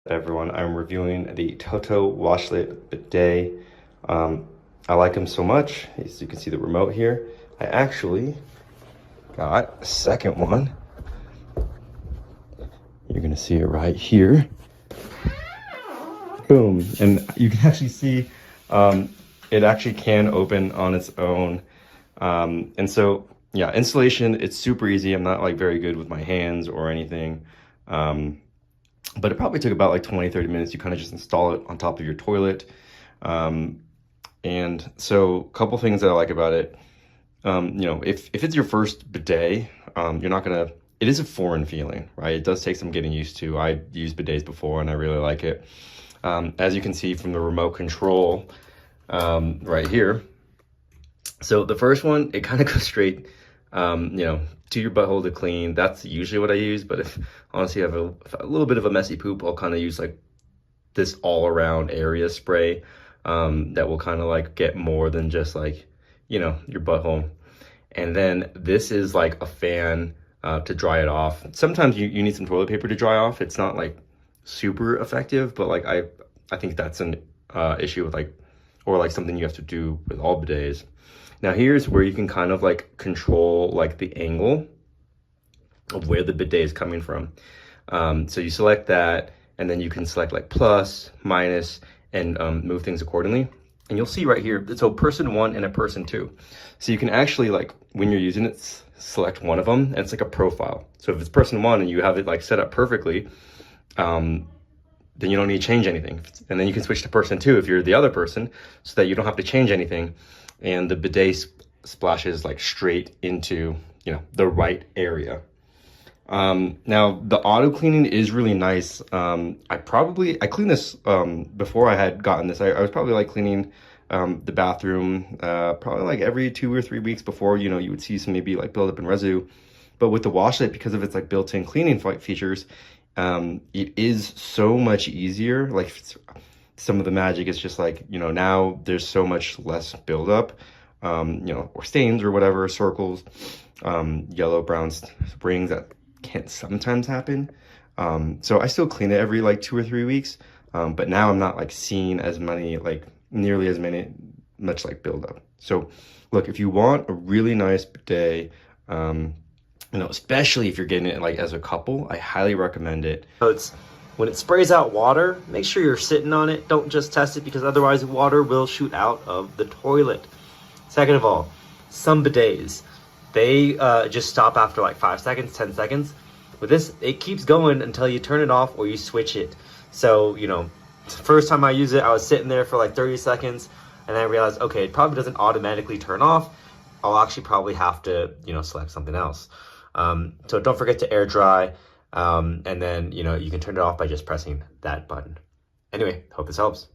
Everyone, I'm reviewing the TOTO Washlet Bidet. I like them so much. As you can see the remote here. I actually got a second one. You're gonna see it right here. Boom, and you can actually see it actually can open on its own. And so, yeah, installation, it's super easy. I'm not like very good with my hands or anything. But it probably took about like 20-30 minutes. You kind of just install it on top of your toilet. And so a couple things that I like about it, if it's your first bidet, you're not gonna, it is a foreign feeling, right? It does take some getting used to. I used bidets before and I really like it. As you can see from the remote control right here. So the first one, it kind of goes straight, to your butthole to clean. That's usually what I use. But if honestly I have a little bit of a messy poop, I'll kind of use like this all around area spray that will kind of like get more than just like, your butthole. And then this is like a fan to dry it off. Sometimes you need some toilet paper to dry off. It's not like super effective, but like I think that's an issue with or something you have to do with all bidets. Now here's where you can kind of like control like the angle of where the bidet is coming from. So you select that, and then you can select like plus, minus, and move things accordingly. And you'll see right here, so person one and a person two. So you can actually like, when you're using it, select one of them, and it's like a profile. So if it's person one and you have it like set up perfectly, then you don't need to change anything. And then you can switch to person two if you're the other person, so that you don't have to change anything. And the bidet splashes like straight into, the right area. Now the auto cleaning is really nice. I cleaned this before I had gotten this. I was probably like cleaning the bathroom probably like every 2 or 3 weeks before, you would see some maybe like buildup in residue. But with the washlet, because of its like built-in cleaning features, it is so much easier. Like some of the magic is just like, now there's so much less buildup, or stains or whatever, circles, yellow, brown rings that can sometimes happen. So I still clean it every like 2 or 3 weeks. But now I'm not like seeing as many, like nearly as much like buildup. So look, if you want a really nice bidet, especially if you're getting it like as a couple, I highly recommend it. So when it sprays out water, make sure you're sitting on it. Don't just test it, because otherwise water will shoot out of the toilet. Second of all, some bidets, they just stop after like 5 seconds, 10 seconds. With this, it keeps going until you turn it off or you switch it. So, the first time I used it, I was sitting there for like 30 seconds, and then I realized, okay, it probably doesn't automatically turn off. I'll actually probably have to, select something else. So don't forget to air dry. And then, you can turn it off by just pressing that button. Anyway, hope this helps.